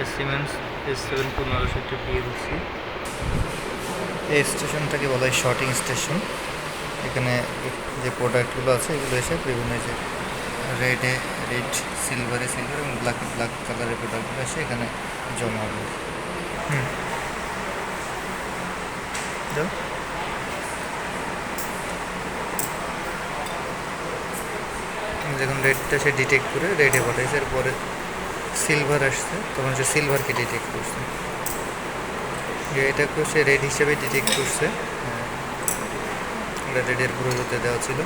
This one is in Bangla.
এটা সিমেন্স S7-1500 একটা PLC। এই স্টেশনটাকে বলা হয় শর্টিং স্টেশন। এখানে যে প্রোডাক্টগুলো আছে এগুলো এসে বিভিন্ন যে রেড, সিলভার এবং ব্ল্যাক কালারের প্রোডাক্টগুলো এসে এখানে জমা হবে। যখন রেডটা সে ডিটেক্ট করে রেডে পাঠাইছে, এরপরে সিলভার আসছে, তখন সে সিলভারকে ডিটেক্ট করছে। এটাকেও সে রেড হিসেবে ডিটেক্ট করছে, রেডের পরিবর্তে দেওয়া ছিল।